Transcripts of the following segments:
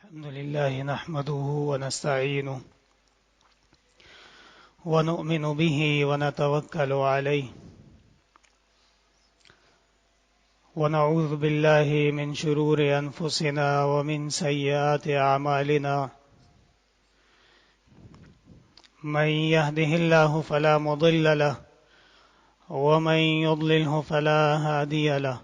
الحمد لله نحمده ونستعينه ونؤمن به ونتوكل عليه ونعوذ بالله من شرور أنفسنا ومن سيئات أعمالنا من يهده الله فلا مضل له ومن يضلله فلا هادي له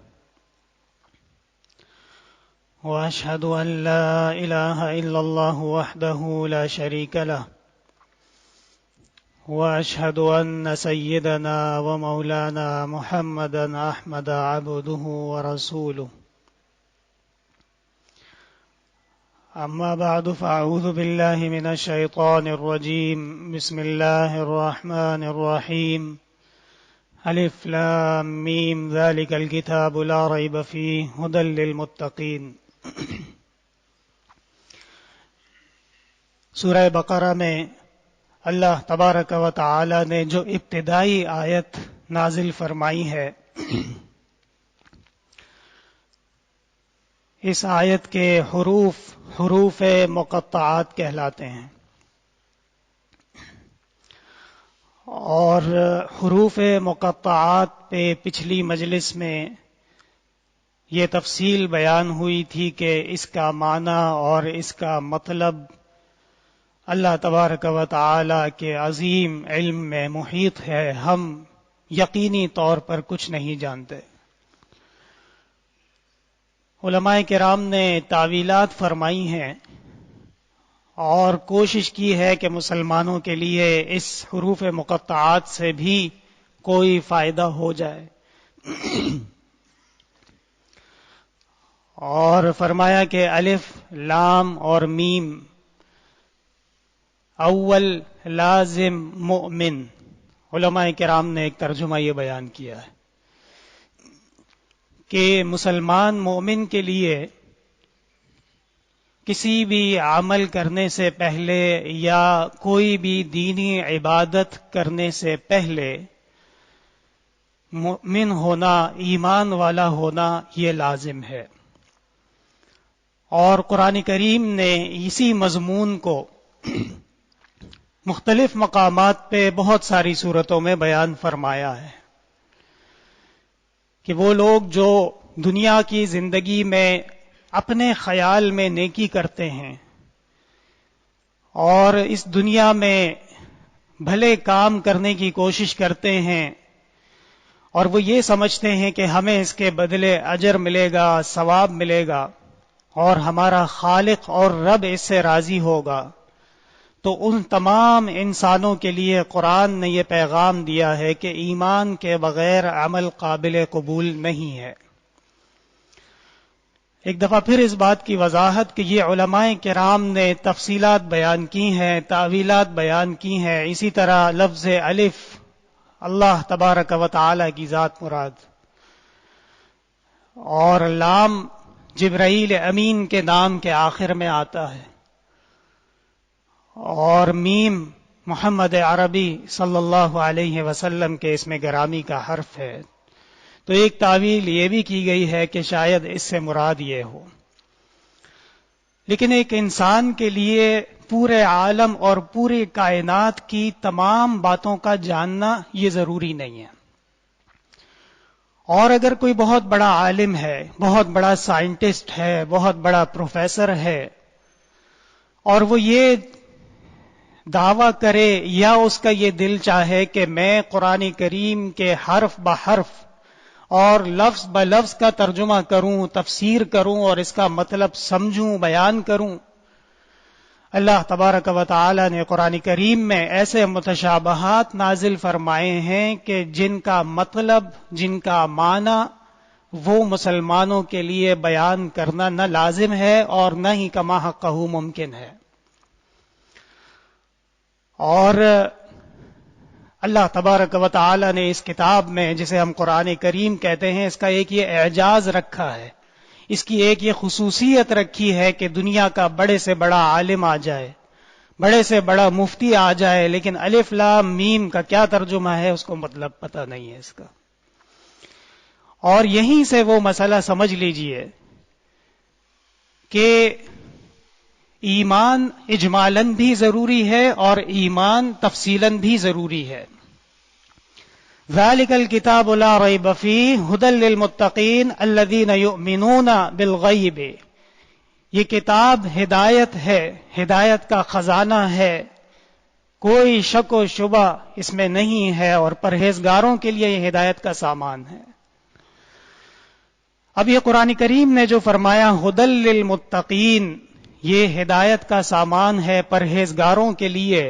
وأشهد أن لا إله إلا الله وحده لا شريك له وأشهد أن سيدنا ومولانا محمدا أحمد عبده ورسوله أما بعد فأعوذ بالله من الشيطان الرجيم بسم الله الرحمن الرحيم ألف لام ميم ذلك الكتاب لا ريب فيه هدى للمتقين سورہ بقرہ میں اللہ تبارک و تعالی نے جو ابتدائی آیت نازل فرمائی ہے، اس آیت کے حروف مقطعات کہلاتے ہیں، اور حروف مقطعات پہ پچھلی مجلس میں یہ تفصیل بیان ہوئی تھی کہ اس کا معنی اور اس کا مطلب اللہ تبارک و تعالی کے عظیم علم میں محیط ہے، ہم یقینی طور پر کچھ نہیں جانتے۔ علماء کرام نے تعویلات فرمائی ہیں اور کوشش کی ہے کہ مسلمانوں کے لیے اس حروف مقطعات سے بھی کوئی فائدہ ہو جائے، اور فرمایا کہ الف لام اور میم اول لازم مؤمن، علماء کرام نے ایک ترجمہ یہ بیان کیا ہے کہ مسلمان مومن کے لیے کسی بھی عمل کرنے سے پہلے یا کوئی بھی دینی عبادت کرنے سے پہلے مومن ہونا، ایمان والا ہونا یہ لازم ہے، اور قرآن کریم نے اسی مضمون کو مختلف مقامات پہ بہت ساری صورتوں میں بیان فرمایا ہے کہ وہ لوگ جو دنیا کی زندگی میں اپنے خیال میں نیکی کرتے ہیں اور اس دنیا میں بھلے کام کرنے کی کوشش کرتے ہیں، اور وہ یہ سمجھتے ہیں کہ ہمیں اس کے بدلے اجر ملے گا، ثواب ملے گا، اور ہمارا خالق اور رب اس سے راضی ہوگا، تو ان تمام انسانوں کے لیے قرآن نے یہ پیغام دیا ہے کہ ایمان کے بغیر عمل قابل قبول نہیں ہے۔ ایک دفعہ پھر اس بات کی وضاحت کہ یہ علماء کرام نے تفصیلات بیان کی ہیں، تعویلات بیان کی ہیں، اسی طرح لفظ الف اللہ تبارک و تعالی کی ذات مراد، اور لام جبرائیل امین کے نام کے آخر میں آتا ہے، اور میم محمد عربی صلی اللہ علیہ وسلم کے اسم گرامی کا حرف ہے۔ تو ایک تعویل یہ بھی کی گئی ہے کہ شاید اس سے مراد یہ ہو، لیکن ایک انسان کے لیے پورے عالم اور پوری کائنات کی تمام باتوں کا جاننا یہ ضروری نہیں ہے، اور اگر کوئی بہت بڑا عالم ہے، بہت بڑا سائنٹسٹ ہے، بہت بڑا پروفیسر ہے، اور وہ یہ دعویٰ کرے یا اس کا یہ دل چاہے کہ میں قرآن کریم کے حرف بحرف اور لفظ بلفظ کا ترجمہ کروں، تفسیر کروں اور اس کا مطلب سمجھوں، بیان کروں، اللہ تبارک و تعالی نے قرآن کریم میں ایسے متشابہات نازل فرمائے ہیں کہ جن کا مطلب، جن کا معنی وہ مسلمانوں کے لیے بیان کرنا نہ لازم ہے اور نہ ہی کما حقہ ممکن ہے۔ اور اللہ تبارک و تعالی نے اس کتاب میں، جسے ہم قرآن کریم کہتے ہیں، اس کا ایک یہ اعجاز رکھا ہے، اس کی ایک یہ خصوصیت رکھی ہے کہ دنیا کا بڑے سے بڑا عالم آ جائے، بڑے سے بڑا مفتی آ جائے، لیکن الف لام میم کا کیا ترجمہ ہے اس کو مطلب پتہ نہیں ہے اس کا، اور یہیں سے وہ مسئلہ سمجھ لیجئے کہ ایمان اجمالاً بھی ضروری ہے اور ایمان تفصیلاً بھی ضروری ہے. ذالک الکتاب لا ریب فیہ ھدی للمتقین الذین یؤمنون بالغیب. یہ کتاب ہدایت ہے، ہدایت کا خزانہ ہے، کوئی شک و شبہ اس میں نہیں ہے، اور پرہیزگاروں کے لیے یہ ہدایت کا سامان ہے. اب یہ قرآن کریم نے جو فرمایا ھدی للمتقین، یہ ہدایت کا سامان ہے پرہیزگاروں کے لیے،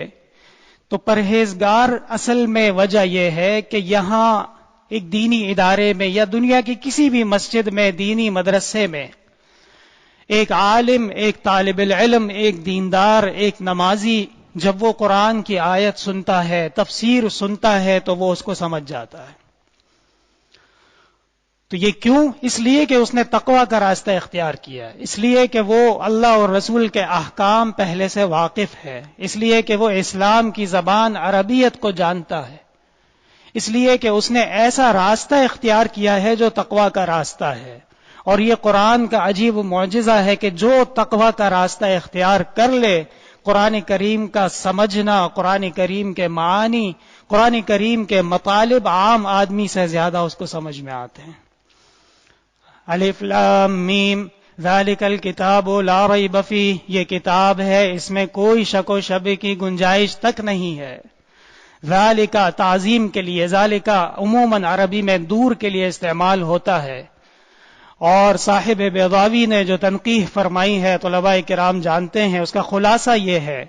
تو پرہیزگار اصل میں وجہ یہ ہے کہ یہاں ایک دینی ادارے میں یا دنیا کی کسی بھی مسجد میں، دینی مدرسے میں، ایک عالم، ایک طالب العلم، ایک دیندار، ایک نمازی جب وہ قرآن کی آیت سنتا ہے، تفسیر سنتا ہے، تو وہ اس کو سمجھ جاتا ہے. تو یہ کیوں؟ اس لیے کہ اس نے تقوی کا راستہ اختیار کیا ہے، اس لیے کہ وہ اللہ اور رسول کے احکام پہلے سے واقف ہے، اس لیے کہ وہ اسلام کی زبان عربیت کو جانتا ہے، اس لیے کہ اس نے ایسا راستہ اختیار کیا ہے جو تقوی کا راستہ ہے. اور یہ قرآن کا عجیب معجزہ ہے کہ جو تقوی کا راستہ اختیار کر لے، قرآن کریم کا سمجھنا، قرآن کریم کے معانی، قرآن کریم کے مطالب عام آدمی سے زیادہ اس کو سمجھ میں آتے ہیں. الف لام میم ذالک الکتاب لا ریب فیہ، یہ کتاب ہے، اس میں کوئی شک و شبہ کی گنجائش تک نہیں ہے. ذالک تعظیم کے لیے، ذالک عموماً عربی میں دور کے لیے استعمال ہوتا ہے، اور صاحب بیضاوی نے جو تنقیح فرمائی ہے طلباء کرام جانتے ہیں، اس کا خلاصہ یہ ہے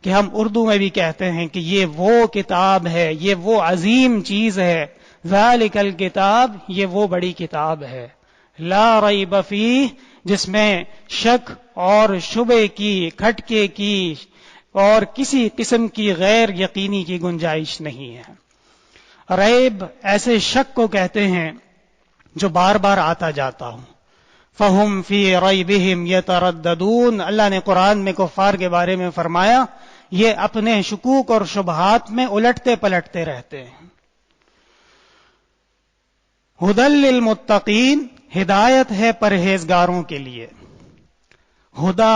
کہ ہم اردو میں بھی کہتے ہیں کہ یہ وہ کتاب ہے، یہ وہ عظیم چیز ہے. ذالک الکتاب، یہ وہ بڑی کتاب ہے، لا ریب فیہ، جس میں شک اور شبہ کی، کھٹکے کی اور کسی قسم کی غیر یقینی کی گنجائش نہیں ہے. ریب ایسے شک کو کہتے ہیں جو بار بار آتا جاتا ہوں. فہم فی ریبہم یترددون، اللہ نے قرآن میں کفار کے بارے میں فرمایا یہ اپنے شکوک اور شبہات میں الٹتے پلٹتے رہتے ہیں. ھدی للمتقین، ہدایت ہے پرہیزگاروں کے لیے. ہدا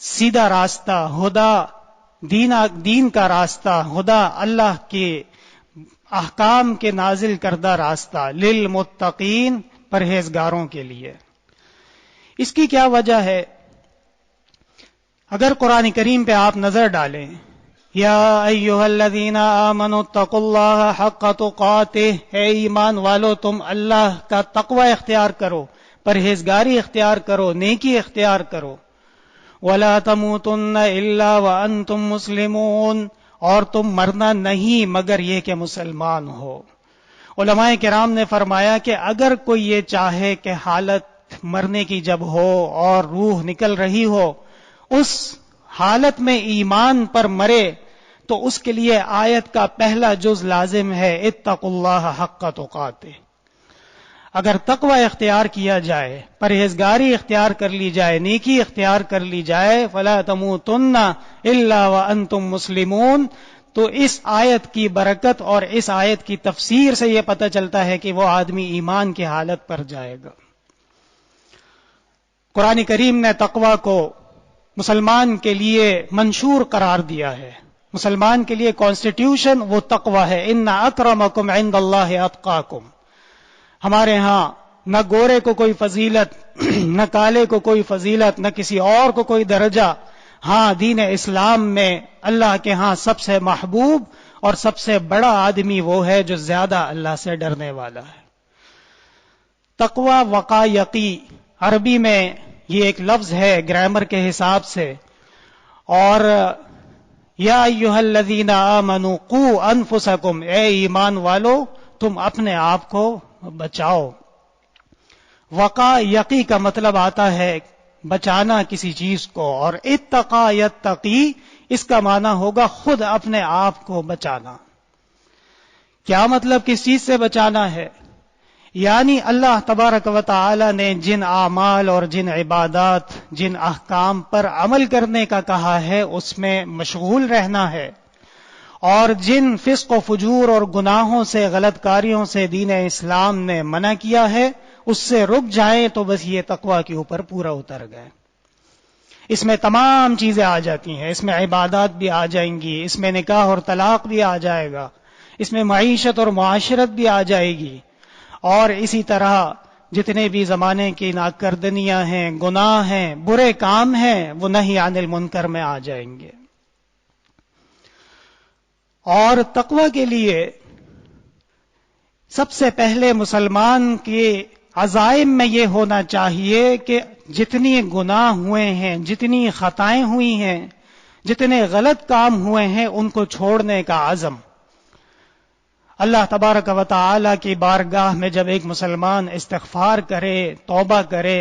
سیدھا راستہ، ہدا دین کا راستہ، ہدا اللہ کے احکام کے نازل کردہ راستہ، للمتقین، پرہیزگاروں کے لیے. اس کی کیا وجہ ہے؟ اگر قرآن کریم پہ آپ نظر ڈالیں، یا ایھا الذین آمنوا اتقوا اللہ حق تقاتہ، اے ایمان والو تم اللہ کا تقوی اختیار کرو، پرہیزگاری اختیار کرو، نیکی اختیار کرو. ولا تموتن الا وانتم مسلمون، اور تم مرنا نہیں مگر یہ کہ مسلمان ہو. علماء کرام نے فرمایا کہ اگر کوئی یہ چاہے کہ حالت مرنے کی جب ہو اور روح نکل رہی ہو، اس حالت میں ایمان پر مرے، تو اس کے لیے آیت کا پہلا جز لازم ہے، اتقوا اللہ حق تقاتہ. اگر تقوی اختیار کیا جائے، پرہیزگاری اختیار کر لی جائے، نیکی اختیار کر لی جائے، فلا تموتن الا وانتم مسلمون، تو اس آیت کی برکت اور اس آیت کی تفسیر سے یہ پتہ چلتا ہے کہ وہ آدمی ایمان کی حالت پر جائے گا. قرآن کریم نے تقوی کو مسلمان کے لیے منشور قرار دیا ہے. مسلمان کے لیے کانسٹیٹیوشن وہ تقوی ہے. ان اکرمکم عند اللہ اتقاکم. ہمارے ہاں نہ گورے کو کوئی فضیلت، نہ کالے کو کوئی فضیلت، نہ کسی اور کو کوئی درجہ. ہاں دین اسلام میں اللہ کے ہاں سب سے محبوب اور سب سے بڑا آدمی وہ ہے جو زیادہ اللہ سے ڈرنے والا ہے. تقوی وقایقی، عربی میں یہ ایک لفظ ہے گرامر کے حساب سے. اور یا ایھا الذین آمنوا قوا انفسکم، اے ایمان والو تم اپنے آپ کو بچاؤ. وقا یقی کا مطلب آتا ہے بچانا کسی چیز کو، اور اتقا یتقی اس کا معنی ہوگا خود اپنے آپ کو بچانا. کیا مطلب کس چیز سے بچانا ہے؟ یعنی اللہ تبارک و تعالی نے جن اعمال اور جن عبادات، جن احکام پر عمل کرنے کا کہا ہے اس میں مشغول رہنا ہے، اور جن فسق و فجور اور گناہوں سے، غلط کاریوں سے دین اسلام نے منع کیا ہے اس سے رک جائیں، تو بس یہ تقوی کے اوپر پورا اتر گئے. اس میں تمام چیزیں آ جاتی ہیں، اس میں عبادات بھی آ جائیں گی، اس میں نکاح اور طلاق بھی آ جائے گا، اس میں معیشت اور معاشرت بھی آ جائے گی، اور اسی طرح جتنے بھی زمانے کی ناکردنیاں ہیں، گناہ ہیں، برے کام ہیں، وہ نہی عن المنکر میں آ جائیں گے۔ اور تقوی کے لیے سب سے پہلے مسلمان کے عزائم میں یہ ہونا چاہیے کہ جتنی گناہ ہوئے ہیں، جتنی خطائیں ہوئی ہیں، جتنے غلط کام ہوئے ہیں، ان کو چھوڑنے کا عزم۔ اللہ تبارک و تعالی کی بارگاہ میں جب ایک مسلمان استغفار کرے، توبہ کرے،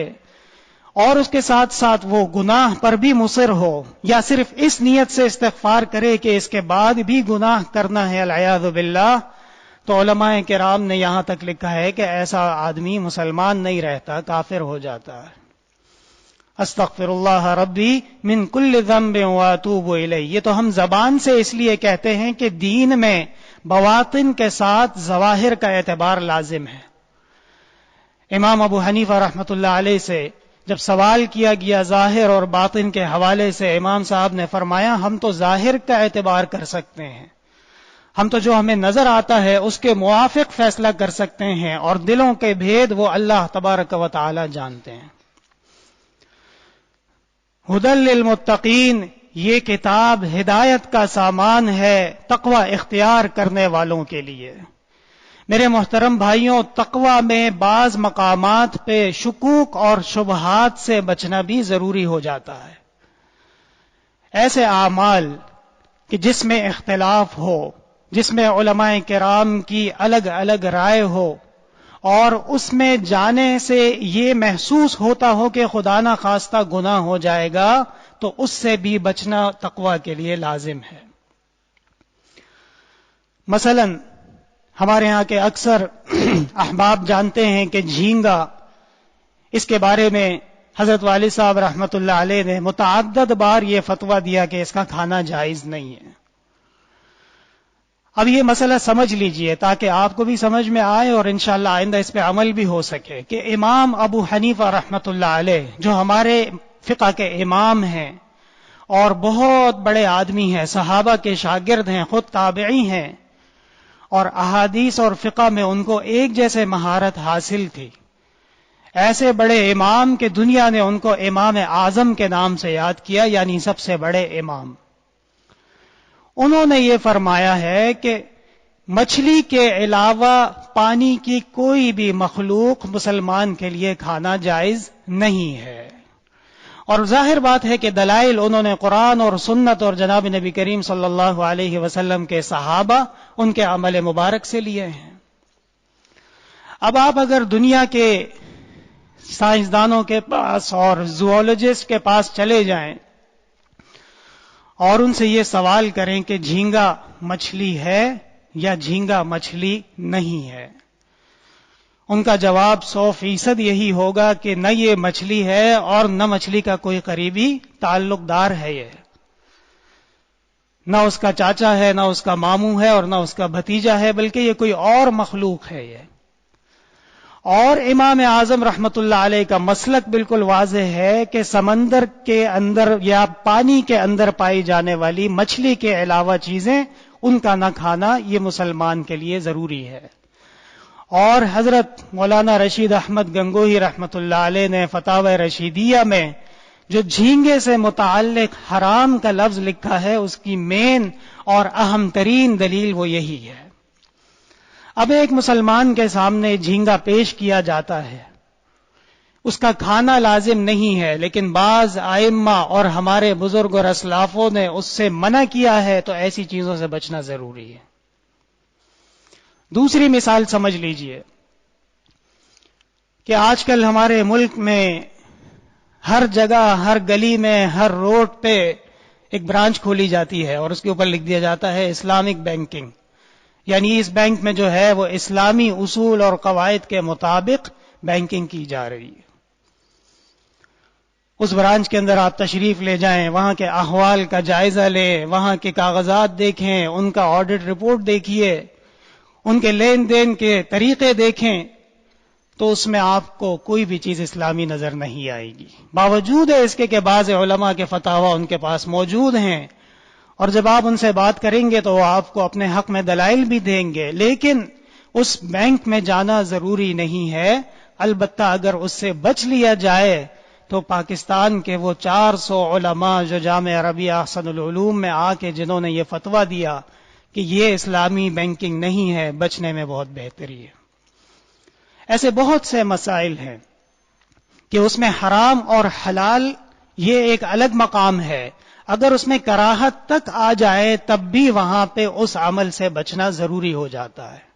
اور اس کے ساتھ ساتھ وہ گناہ پر بھی مصر ہو، یا صرف اس نیت سے استغفار کرے کہ اس کے بعد بھی گناہ کرنا ہے العیاذ باللہ، تو علماء کرام نے یہاں تک لکھا ہے کہ ایسا آدمی مسلمان نہیں رہتا، کافر ہو جاتا ہے۔ استغفر اللہ ربی من کل ذنب واتوب الیہ، یہ تو ہم زبان سے اس لیے کہتے ہیں کہ دین میں بواطن کے ساتھ ظواہر کا اعتبار لازم ہے۔ امام ابو حنیفہ رحمۃ اللہ علیہ سے جب سوال کیا گیا ظاہر اور باطن کے حوالے سے، امام صاحب نے فرمایا ہم تو ظاہر کا اعتبار کر سکتے ہیں، ہم تو جو ہمیں نظر آتا ہے اس کے موافق فیصلہ کر سکتے ہیں، اور دلوں کے بھید وہ اللہ تبارک و تعالی جانتے ہیں۔ ھدی للمتقین، یہ کتاب ہدایت کا سامان ہے تقوی اختیار کرنے والوں کے لیے۔ میرے محترم بھائیوں، تقوی میں بعض مقامات پہ شکوک اور شبہات سے بچنا بھی ضروری ہو جاتا ہے۔ ایسے اعمال کہ جس میں اختلاف ہو، جس میں علماء کرام کی الگ الگ رائے ہو، اور اس میں جانے سے یہ محسوس ہوتا ہو کہ خدا نہ خواستہ گناہ ہو جائے گا، تو اس سے بھی بچنا تقوی کے لیے لازم ہے۔ مثلا ہمارے ہاں کے اکثر احباب جانتے ہیں کہ جھینگا، اس کے بارے میں حضرت والد صاحب رحمۃ اللہ علیہ نے متعدد بار یہ فتویٰ دیا کہ اس کا کھانا جائز نہیں ہے۔ اب یہ مسئلہ سمجھ لیجئے تاکہ آپ کو بھی سمجھ میں آئے اور انشاءاللہ آئندہ اس پہ عمل بھی ہو سکے، کہ امام ابو حنیفہ رحمۃ اللہ علیہ جو ہمارے فقہ کے امام ہیں اور بہت بڑے آدمی ہیں، صحابہ کے شاگرد ہیں، خود تابعی ہیں، اور احادیث اور فقہ میں ان کو ایک جیسے مہارت حاصل تھی، ایسے بڑے امام کہ دنیا نے ان کو امام اعظم کے نام سے یاد کیا، یعنی سب سے بڑے امام۔ انہوں نے یہ فرمایا ہے کہ مچھلی کے علاوہ پانی کی کوئی بھی مخلوق مسلمان کے لیے کھانا جائز نہیں ہے، اور ظاہر بات ہے کہ دلائل انہوں نے قرآن اور سنت اور جناب نبی کریم صلی اللہ علیہ وسلم کے صحابہ ان کے عمل مبارک سے لیے ہیں۔ اب آپ اگر دنیا کے سائنسدانوں کے پاس اور زوالوجسٹ کے پاس چلے جائیں اور ان سے یہ سوال کریں کہ جھینگا مچھلی ہے یا جھینگا مچھلی نہیں ہے، ان کا جواب 100% یہی ہوگا کہ نہ یہ مچھلی ہے اور نہ مچھلی کا کوئی قریبی تعلق دار ہے، یہ نہ اس کا چاچا ہے، نہ اس کا ماموں ہے، اور نہ اس کا بھتیجا ہے، بلکہ یہ کوئی اور مخلوق ہے یہ۔ اور امام اعظم رحمت اللہ علیہ کا مسلک بالکل واضح ہے کہ سمندر کے اندر یا پانی کے اندر پائی جانے والی مچھلی کے علاوہ چیزیں ان کا نہ کھانا یہ مسلمان کے لیے ضروری ہے۔ اور حضرت مولانا رشید احمد گنگوہی رحمت اللہ علیہ نے فتاوی رشیدیہ میں جو جھینگے سے متعلق حرام کا لفظ لکھا ہے، اس کی مین اور اہم ترین دلیل وہ یہی ہے۔ اب ایک مسلمان کے سامنے جھینگا پیش کیا جاتا ہے، اس کا کھانا لازم نہیں ہے، لیکن بعض ائمہ اور ہمارے بزرگ اور اسلافوں نے اس سے منع کیا ہے، تو ایسی چیزوں سے بچنا ضروری ہے۔ دوسری مثال سمجھ لیجئے کہ آج کل ہمارے ملک میں ہر جگہ، ہر گلی میں، ہر روڈ پہ ایک برانچ کھولی جاتی ہے اور اس کے اوپر لکھ دیا جاتا ہے اسلامک بینکنگ، یعنی اس بینک میں جو ہے وہ اسلامی اصول اور قواعد کے مطابق بینکنگ کی جا رہی ہے۔ اس برانچ کے اندر آپ تشریف لے جائیں، وہاں کے احوال کا جائزہ لیں، وہاں کے کاغذات دیکھیں، ان کا آڈٹ رپورٹ دیکھیے، ان کے لین دین کے طریقے دیکھیں، تو اس میں آپ کو کوئی بھی چیز اسلامی نظر نہیں آئے گی. باوجود ہے اس کے کہ بعض علماء کے فتاوی ان کے پاس موجود ہیں، اور جب آپ ان سے بات کریں گے تو وہ آپ کو اپنے حق میں دلائل بھی دیں گے، لیکن اس بینک میں جانا ضروری نہیں ہے. البتہ اگر اس سے بچ لیا جائے تو پاکستان کے وہ 400 علماء جو جامعہ عربیہ احسن العلوم میں آ کے جنہوں نے یہ فتویٰ دیا کہ یہ اسلامی بینکنگ نہیں ہے، بچنے میں بہت بہتری ہے. ایسے بہت سے مسائل ہیں کہ اس میں حرام اور حلال یہ ایک الگ مقام ہے. اگر اس میں کراہت تک آ جائے تب بھی وہاں پہ اس عمل سے بچنا ضروری ہو جاتا ہے.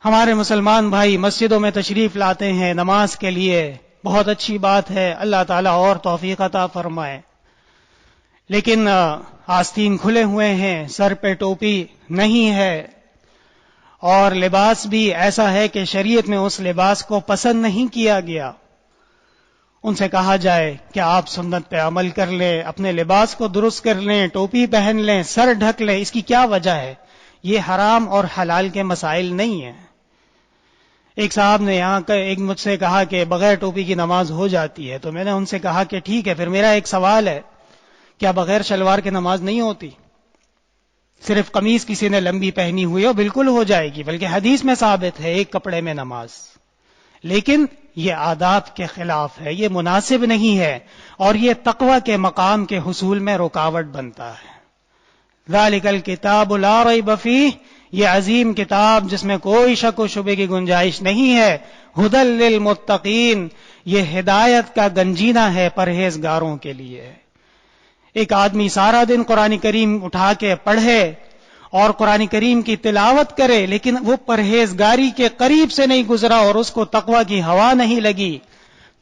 ہمارے مسلمان بھائی مسجدوں میں تشریف لاتے ہیں نماز کے لیے، بہت اچھی بات ہے، اللہ تعالیٰ اور توفیق عطا فرمائے. لیکن آستین کھلے ہوئے ہیں، سر پہ ٹوپی نہیں ہے، اور لباس بھی ایسا ہے کہ شریعت میں اس لباس کو پسند نہیں کیا گیا. ان سے کہا جائے کہ آپ سنت پہ عمل کر لیں، اپنے لباس کو درست کر لیں، ٹوپی پہن لیں، سر ڈھک لیں، اس کی کیا وجہ ہے؟ یہ حرام اور حلال کے مسائل نہیں ہیں. ایک صاحب نے یہاں ایک مجھ سے کہا کہ بغیر ٹوپی کی نماز ہو جاتی ہے، تو میں نے ان سے کہا کہ ٹھیک ہے، پھر میرا ایک سوال ہے، کیا بغیر شلوار کے نماز نہیں ہوتی؟ صرف قمیض کسی نے لمبی پہنی ہوئی ہو بالکل ہو جائے گی، بلکہ حدیث میں ثابت ہے ایک کپڑے میں نماز. لیکن یہ آداب کے خلاف ہے، یہ مناسب نہیں ہے، اور یہ تقوی کے مقام کے حصول میں رکاوٹ بنتا ہے. ذالک الکتاب لا ریب فیہ، یہ عظیم کتاب جس میں کوئی شک و شبے کی گنجائش نہیں ہے، ھدی للمتقین، یہ ہدایت کا گنجینہ ہے پرہیزگاروں کے لیے. ایک آدمی سارا دن قرآن کریم اٹھا کے پڑھے اور قرآن کریم کی تلاوت کرے، لیکن وہ پرہیزگاری کے قریب سے نہیں گزرا اور اس کو تقوی کی ہوا نہیں لگی،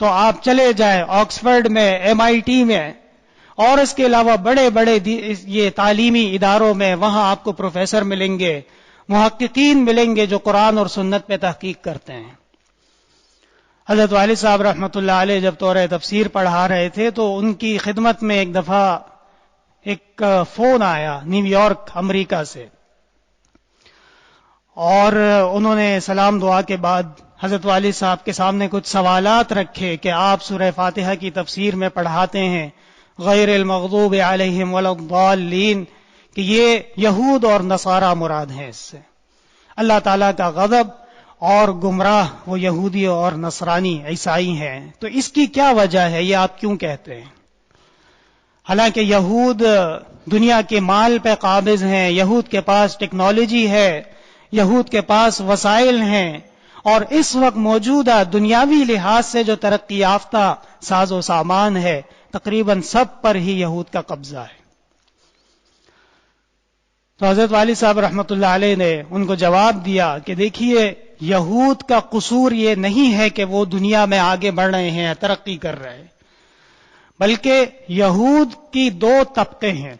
تو آپ چلے جائیں آکسفورڈ میں، MIT میں، اور اس کے علاوہ بڑے بڑے یہ تعلیمی اداروں میں، وہاں آپ کو پروفیسر ملیں گے، محققین ملیں گے جو قرآن اور سنت پہ تحقیق کرتے ہیں. حضرت والد صاحب رحمۃ اللہ علیہ جب دورہ تفسیر پڑھا رہے تھے تو ان کی خدمت میں ایک دفعہ ایک فون آیا نیو یارک امریکہ سے، اور انہوں نے سلام دعا کے بعد حضرت والد صاحب کے سامنے کچھ سوالات رکھے کہ آپ سورہ فاتحہ کی تفسیر میں پڑھاتے ہیں غیر المغضوب علیہم ولا الضالین، کہ یہ یہود اور نصارہ مراد ہیں. اس سے اللہ تعالیٰ کا غضب اور گمراہ وہ یہودی اور نصرانی عیسائی ہیں. تو اس کی کیا وجہ ہے؟ یہ آپ کیوں کہتے ہیں؟ حالانکہ یہود دنیا کے مال پہ قابض ہیں، یہود کے پاس ٹیکنالوجی ہے، یہود کے پاس وسائل ہیں، اور اس وقت موجودہ دنیاوی لحاظ سے جو ترقی یافتہ ساز و سامان ہے تقریباً سب پر ہی یہود کا قبضہ ہے. تو حضرت والد صاحب رحمۃ اللہ علیہ نے ان کو جواب دیا کہ دیکھیے، یہود کا قصور یہ نہیں ہے کہ وہ دنیا میں آگے بڑھ رہے ہیں، ترقی کر رہے ہیں، بلکہ یہود کی 2 طبقے ہیں،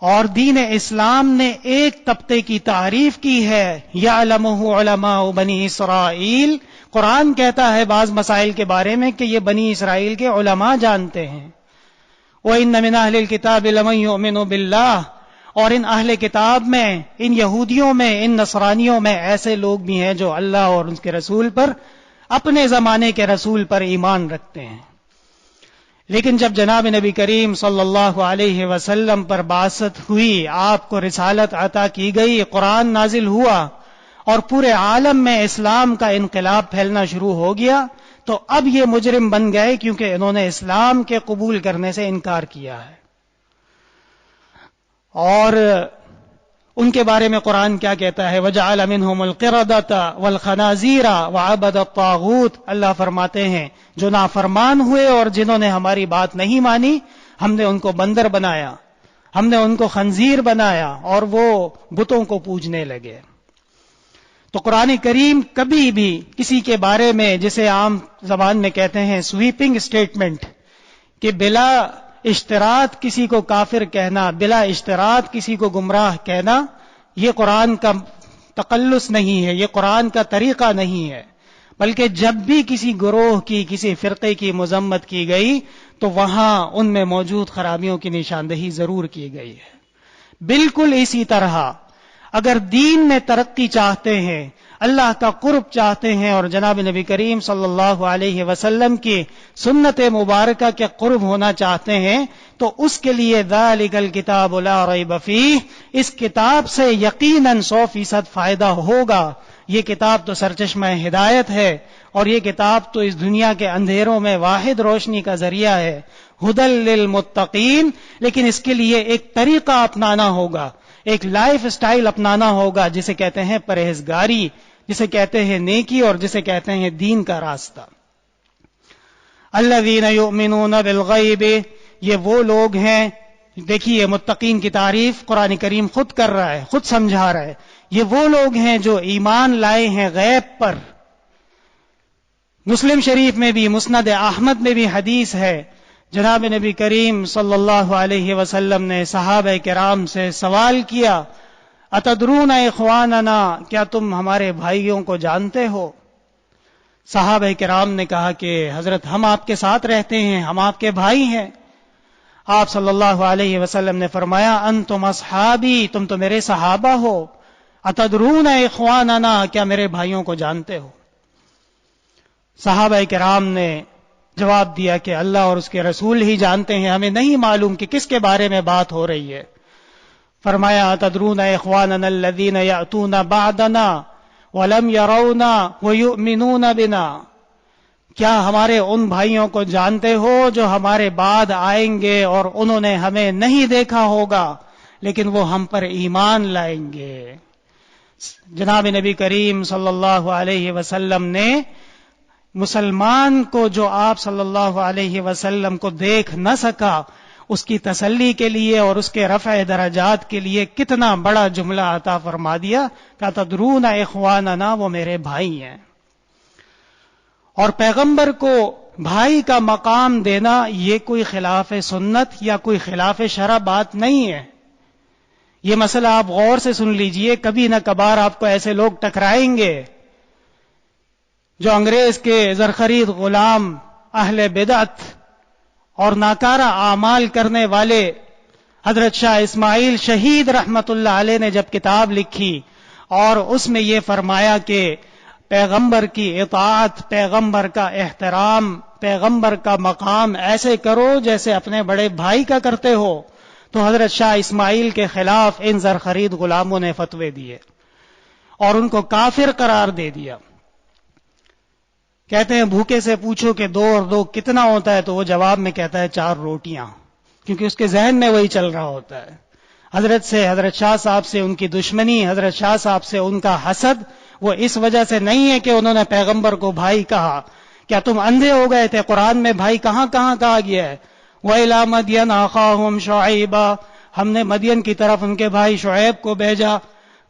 اور دین اسلام نے ایک طبقے کی تعریف کی ہے، یعلمہ علماء بنی اسرائیل. قرآن کہتا ہے بعض مسائل کے بارے میں کہ یہ بنی اسرائیل کے علماء جانتے ہیں. وَإِنَّ مِنْ أَهْلِ الْكِتَابِ لَمَنْ يُؤْمِنُ بِاللَّهِ، اور ان اہل کتاب میں، ان یہودیوں میں، ان نصرانیوں میں ایسے لوگ بھی ہیں جو اللہ اور اس کے رسول پر، اپنے زمانے کے رسول پر ایمان رکھتے ہیں. لیکن جب جناب نبی کریم صلی اللہ علیہ وسلم پر بعثت ہوئی، آپ کو رسالت عطا کی گئی، قرآن نازل ہوا، اور پورے عالم میں اسلام کا انقلاب پھیلنا شروع ہو گیا، تو اب یہ مجرم بن گئے کیونکہ انہوں نے اسلام کے قبول کرنے سے انکار کیا ہے. اور ان کے بارے میں قرآن کیا کہتا ہے؟ وَجَعَلَ مِنْهُمُ الْقِرَدَةَ وَالْخَنَازِيرَ وَعَبَدَ الطَّاغُوتَ. اللہ فرماتے ہیں جو نافرمان ہوئے اور جنہوں نے ہماری بات نہیں مانی، ہم نے ان کو بندر بنایا، ہم نے ان کو خنزیر بنایا، اور وہ بتوں کو پوجنے لگے. تو قرآن کریم کبھی بھی کسی کے بارے میں، جسے عام زبان میں کہتے ہیں سویپنگ اسٹیٹمنٹ، کہ بلا اشتراط کسی کو کافر کہنا، بلا اشتراط کسی کو گمراہ کہنا، یہ قرآن کا تقلص نہیں ہے، یہ قرآن کا طریقہ نہیں ہے. بلکہ جب بھی کسی گروہ کی، کسی فرقے کی مذمت کی گئی تو وہاں ان میں موجود خرابیوں کی نشاندہی ضرور کی گئی ہے. بالکل اسی طرح اگر دین میں ترقی چاہتے ہیں، اللہ کا قرب چاہتے ہیں اور جناب نبی کریم صلی اللہ علیہ وسلم کی سنت مبارکہ کے قرب ہونا چاہتے ہیں تو اس کے لیے ذالک الکتاب لا ریب فیہ، اس کتاب سے یقیناً 100% فائدہ ہوگا۔ یہ کتاب تو سرچشمہ ہدایت ہے، اور یہ کتاب تو اس دنیا کے اندھیروں میں واحد روشنی کا ذریعہ ہے، ھدی للمتقین۔ لیکن اس کے لیے ایک طریقہ اپنانا ہوگا، ایک لائف سٹائل اپنانا ہوگا، جسے کہتے ہیں پرہیزگاری، جسے کہتے ہیں نیکی، اور جسے کہتے ہیں دین کا راستہ۔ الذین یؤمنون بالغیب، یہ وہ لوگ ہیں، دیکھیے متقین کی تعریف قرآن کریم خود کر رہا ہے، خود سمجھا رہا ہے، یہ وہ لوگ ہیں جو ایمان لائے ہیں غیب پر۔ مسلم شریف میں بھی، مسند احمد میں بھی حدیث ہے، جناب نبی کریم صلی اللہ علیہ وسلم نے صحابہ کرام سے سوال کیا، اتدرون اخواننا، کیا تم ہمارے بھائیوں کو جانتے ہو؟ صحابہ کرام نے کہا کہ حضرت ہم آپ کے ساتھ رہتے ہیں، ہم آپ کے بھائی ہیں۔ آپ صلی اللہ علیہ وسلم نے فرمایا، انتم اصحابی، تم تو میرے صحابہ ہو، اتدرون اخواننا، کیا میرے بھائیوں کو جانتے ہو؟ صحابہ کرام نے جواب دیا کہ اللہ اور اس کے رسول ہی جانتے ہیں، ہمیں نہیں معلوم کہ کس کے بارے میں بات ہو رہی ہے۔ فرمایا، اتدرون اخواننا الذین یأتون بعدنا ولم یرونا ویؤمنون بنا، کیا ہمارے ان بھائیوں کو جانتے ہو جو ہمارے بعد آئیں گے اور انہوں نے ہمیں نہیں دیکھا ہوگا لیکن وہ ہم پر ایمان لائیں گے؟ جناب نبی کریم صلی اللہ علیہ وسلم نے مسلمان کو جو آپ صلی اللہ علیہ وسلم کو دیکھ نہ سکا، اس کی تسلی کے لیے اور اس کے رفع درجات کے لیے کتنا بڑا جملہ عطا فرما دیا کہ تدرون اخواننا، وہ میرے بھائی ہیں۔ اور پیغمبر کو بھائی کا مقام دینا یہ کوئی خلاف سنت یا کوئی خلاف شرع بات نہیں ہے۔ یہ مسئلہ آپ غور سے سن لیجئے، کبھی نہ کبھار آپ کو ایسے لوگ ٹکرائیں گے جو انگریز کے زرخرید غلام، اہل بدعت اور ناکارہ اعمال کرنے والے۔ حضرت شاہ اسماعیل شہید رحمت اللہ علیہ نے جب کتاب لکھی اور اس میں یہ فرمایا کہ پیغمبر کی اطاعت، پیغمبر کا احترام، پیغمبر کا مقام ایسے کرو جیسے اپنے بڑے بھائی کا کرتے ہو، تو حضرت شاہ اسماعیل کے خلاف ان زرخرید غلاموں نے فتوے دیے اور ان کو کافر قرار دے دیا۔ کہتے ہیں بھوکے سے پوچھو کہ 2 اور 2 کتنا ہوتا ہے، تو وہ جواب میں کہتا ہے 4 روٹیاں، کیونکہ اس کے ذہن میں وہی چل رہا ہوتا ہے۔ حضرت شاہ صاحب سے ان کی دشمنی، حضرت شاہ صاحب سے ان کا حسد، وہ اس وجہ سے نہیں ہے کہ انہوں نے پیغمبر کو بھائی کہا۔ کیا تم اندھے ہو گئے تھے؟ قرآن میں بھائی کہاں کہاں کہا گیا ہے؟ وَإِلَىٰ مَدْيَنَ أَخَاهُمْ شُعَيْبًا، ہم نے مدین کی طرف ان کے بھائی شعیب کو بھیجا۔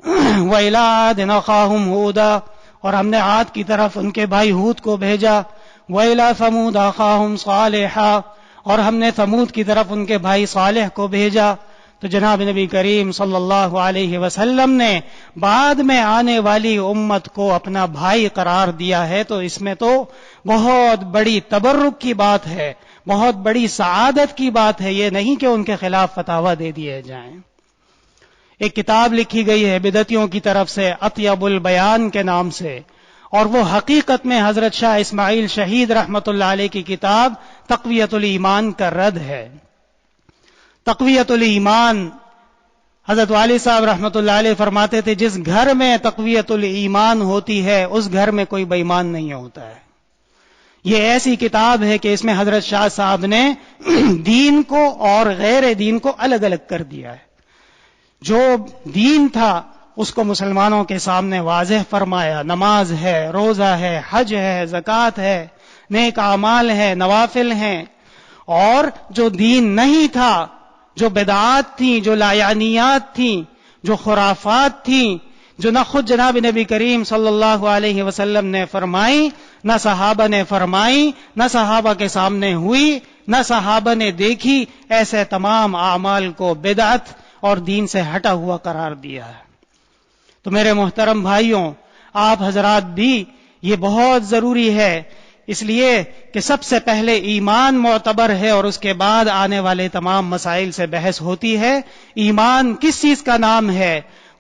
وَإِلَىٰ عَادٍ أَخَاهُمْ هُودًا، اور ہم نے عاد کی طرف ان کے بھائی ہود کو بھیجا۔ وَإِلَىٰ ثَمُودَ أَخَاهُمْ صَالِحًا، اور ہم نے ثمود کی طرف ان کے بھائی صالح کو بھیجا۔ تو جناب نبی کریم صلی اللہ علیہ وسلم نے بعد میں آنے والی امت کو اپنا بھائی قرار دیا ہے، تو اس میں تو بہت بڑی تبرک کی بات ہے، بہت بڑی سعادت کی بات ہے، یہ نہیں کہ ان کے خلاف فتاوی دے دیے جائیں۔ ایک کتاب لکھی گئی ہے بدعتیوں کی طرف سے اطیب البیان کے نام سے، اور وہ حقیقت میں حضرت شاہ اسماعیل شہید رحمت اللہ علیہ کی کتاب تقویت الایمان کا رد ہے۔ تقویت الایمان، حضرت والی صاحب رحمت اللہ علیہ فرماتے تھے جس گھر میں تقویت الایمان ہوتی ہے اس گھر میں کوئی بے ایمان نہیں ہوتا ہے۔ یہ ایسی کتاب ہے کہ اس میں حضرت شاہ صاحب نے دین کو اور غیر دین کو الگ الگ کر دیا ہے۔ جو دین تھا اس کو مسلمانوں کے سامنے واضح فرمایا، نماز ہے، روزہ ہے، حج ہے، زکوٰۃ ہے، نیک اعمال ہے، نوافل ہیں۔ اور جو دین نہیں تھا، جو بدعات تھیں، جو لایعنیات تھیں، جو خرافات تھیں، جو نہ خود جناب نبی کریم صلی اللہ علیہ وسلم نے فرمائی، نہ صحابہ نے فرمائی، نہ صحابہ کے سامنے ہوئی، نہ صحابہ نے دیکھی، ایسے تمام اعمال کو بدعت اور دین سے ہٹا ہوا قرار دیا ہے۔ تو میرے محترم بھائیوں، آپ حضرات بھی یہ بہت ضروری ہے، اس لیے کہ سب سے پہلے ایمان معتبر ہے اور اس کے بعد آنے والے تمام مسائل سے بحث ہوتی ہے۔ ایمان کس چیز کا نام ہے؟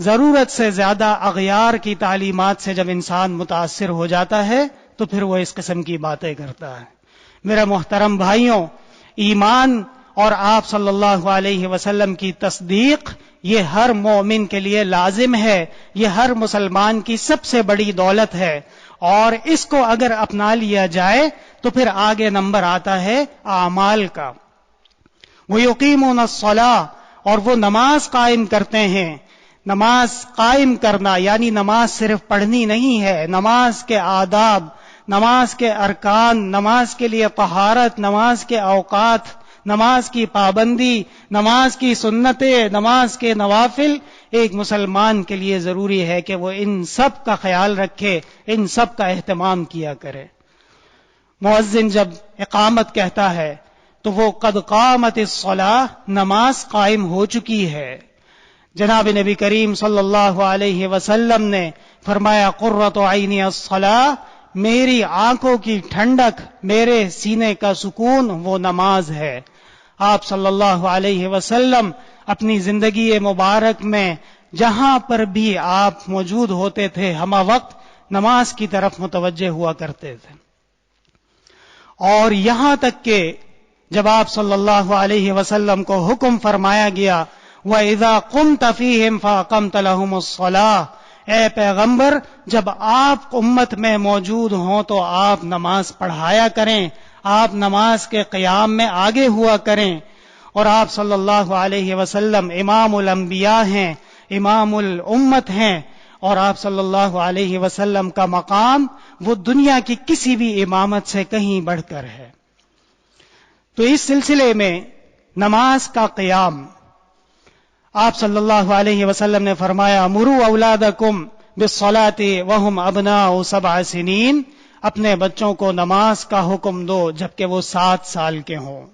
ضرورت سے زیادہ اغیار کی تعلیمات سے جب انسان متاثر ہو جاتا ہے تو پھر وہ اس قسم کی باتیں کرتا ہے۔ میرے محترم بھائیوں، ایمان اور آپ صلی اللہ علیہ وسلم کی تصدیق یہ ہر مومن کے لیے لازم ہے، یہ ہر مسلمان کی سب سے بڑی دولت ہے، اور اس کو اگر اپنا لیا جائے تو پھر آگے نمبر آتا ہے اعمال کا۔ وَيُقِيمُونَ الصَّلَاةَ، اور وہ نماز قائم کرتے ہیں۔ نماز قائم کرنا یعنی نماز صرف پڑھنی نہیں ہے، نماز کے آداب، نماز کے ارکان، نماز کے لیے طہارت، نماز کے اوقات، نماز کی پابندی، نماز کی سنتیں، نماز کے نوافل ایک مسلمان کے لیے ضروری ہے کہ وہ ان سب کا خیال رکھے، ان سب کا اہتمام کیا کرے۔ مؤذن جب اقامت کہتا ہے تو وہ قد قامت الصلاۃ، نماز قائم ہو چکی ہے۔ جناب نبی کریم صلی اللہ علیہ وسلم نے فرمایا قرۃ عینی الصلاۃ، میری آنکھوں کی ٹھنڈک، میرے سینے کا سکون وہ نماز ہے۔ آپ صلی اللہ علیہ وسلم اپنی زندگی مبارک میں جہاں پر بھی آپ موجود ہوتے تھے ہمہ وقت نماز کی طرف متوجہ ہوا کرتے تھے، اور یہاں تک کہ جب آپ صلی اللہ علیہ وسلم کو حکم فرمایا گیا وَإِذَا قُمْتَ فِيهِمْ فَأَقَمْتَ لَهُمُ الصَّلَاةَ، اے پیغمبر جب آپ امت میں موجود ہوں تو آپ نماز پڑھایا کریں، آپ نماز کے قیام میں آگے ہوا کریں۔ اور آپ صلی اللہ علیہ وسلم امام الانبیاء ہیں، امام الامت ہیں، اور آپ صلی اللہ علیہ وسلم کا مقام وہ دنیا کی کسی بھی امامت سے کہیں بڑھ کر ہے۔ تو اس سلسلے میں نماز کا قیام، آپ صلی اللہ علیہ وسلم نے فرمایا مروا اولادکم بالصلاۃ وہم ابناء 7 سنین، اپنے بچوں کو نماز کا حکم دو جبکہ وہ 7 سال کے ہوں۔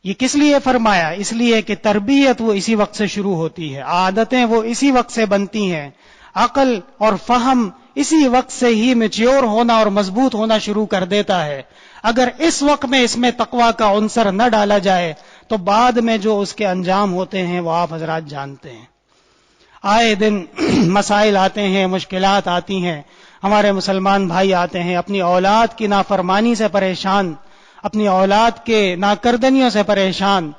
یہ کس لیے فرمایا؟ اس لیے کہ تربیت وہ اسی وقت سے شروع ہوتی ہے، عادتیں وہ اسی وقت سے بنتی ہیں، عقل اور فہم اسی وقت سے ہی میچیور ہونا اور مضبوط ہونا شروع کر دیتا ہے۔ اگر اس وقت میں اس میں تقویٰ کا عنصر نہ ڈالا جائے تو بعد میں جو اس کے انجام ہوتے ہیں وہ آپ حضرات جانتے ہیں۔ آئے دن مسائل آتے ہیں، مشکلات آتی ہیں، ہمارے مسلمان بھائی آتے ہیں اپنی اولاد کی نافرمانی سے پریشان، اپنی اولاد کے ناکردنیوں سے پریشان،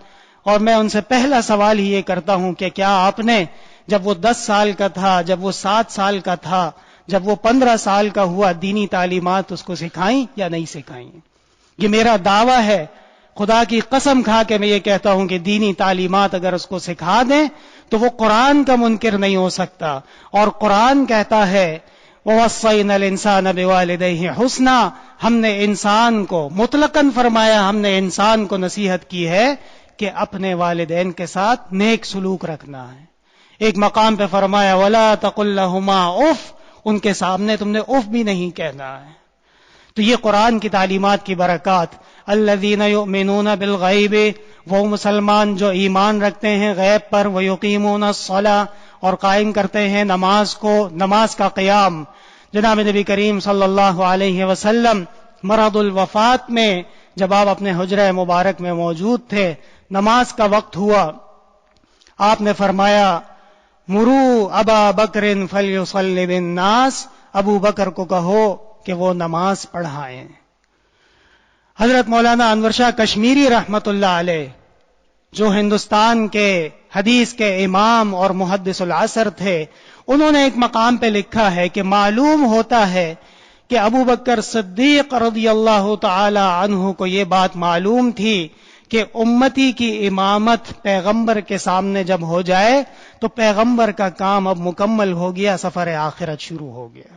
اور میں ان سے پہلا سوال ہی یہ کرتا ہوں کہ کیا آپ نے جب وہ 10 سال کا تھا، جب وہ 7 سال کا تھا، جب وہ 15 سال کا ہوا، دینی تعلیمات اس کو سکھائیں یا نہیں سکھائیں؟ یہ میرا دعویٰ ہے، خدا کی قسم کھا کے میں یہ کہتا ہوں کہ دینی تعلیمات اگر اس کو سکھا دیں تو وہ قرآن کا منکر نہیں ہو سکتا، اور قرآن کہتا ہے وَوَصَّيْنَا الْإِنسَانَ بِوَالِدَيْهِ حُسْنًا، ہم نے انسان کو مطلقاً فرمایا، ہم نے انسان کو نصیحت کی ہے کہ اپنے والدین کے ساتھ نیک سلوک رکھنا ہے۔ ایک مقام پہ فرمایا وَلَا تَقُلْ لَهُمَا اُفْ، ان کے سامنے تم نے اف بھی نہیں کہنا ہے۔ تو یہ قرآن کی تعلیمات کی برکات۔ الذین یؤمنون بالغیب، وہ مسلمان جو ایمان رکھتے ہیں غیب پر، ویقیمون الصلاۃ، اور قائم کرتے ہیں نماز کو، نماز کا قیام۔ جناب نبی کریم صلی اللہ علیہ وسلم مرض الوفات میں جب آپ اپنے حجرہ مبارک میں موجود تھے، نماز کا وقت ہوا، آپ نے فرمایا مرو ابا بکر فلیصلی بالناس، ابو بکر کو کہو کہ وہ نماز پڑھائیں۔ حضرت مولانا انور شاہ کشمیری رحمت اللہ علیہ، جو ہندوستان کے حدیث کے امام اور محدث العصر تھے، انہوں نے ایک مقام پہ لکھا ہے کہ معلوم ہوتا ہے کہ ابو بکر صدیق رضی اللہ تعالی عنہ کو یہ بات معلوم تھی کہ امتی کی امامت پیغمبر کے سامنے جب ہو جائے تو پیغمبر کا کام اب مکمل ہو گیا، سفر آخرت شروع ہو گیا۔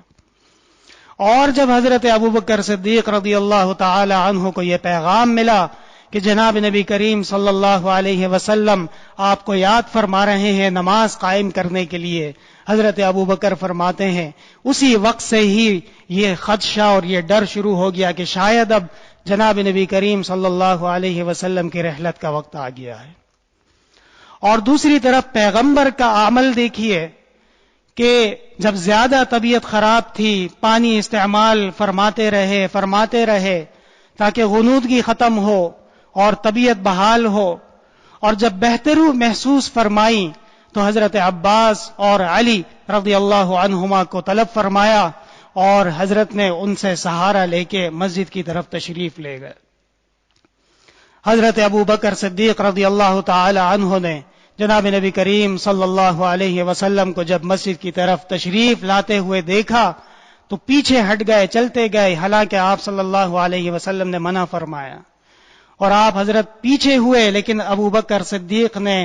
اور جب حضرت ابو بکر صدیق رضی اللہ تعالی عنہ کو یہ پیغام ملا کہ جناب نبی کریم صلی اللہ علیہ وسلم آپ کو یاد فرما رہے ہیں نماز قائم کرنے کے لیے، حضرت ابو بکر فرماتے ہیں اسی وقت سے ہی یہ خدشہ اور یہ ڈر شروع ہو گیا کہ شاید اب جناب نبی کریم صلی اللہ علیہ وسلم کی رحلت کا وقت آ گیا ہے۔ اور دوسری طرف پیغمبر کا عمل دیکھیے کہ جب زیادہ طبیعت خراب تھی، پانی استعمال فرماتے رہے تاکہ غنودگی ختم ہو اور طبیعت بحال ہو، اور جب بہتر محسوس فرمائی تو حضرت عباس اور علی رضی اللہ عنہما کو طلب فرمایا اور حضرت نے ان سے سہارا لے کے مسجد کی طرف تشریف لے گئے. حضرت ابو بکر صدیق رضی اللہ تعالی عنہ نے جناب نبی کریم صلی اللہ علیہ وسلم کو جب مسجد کی طرف تشریف لاتے ہوئے دیکھا تو پیچھے ہٹ گئے, چلتے گئے, حالانکہ آپ صلی اللہ علیہ وسلم نے منع فرمایا اور آپ حضرت پیچھے ہوئے, لیکن ابو بکر صدیق نے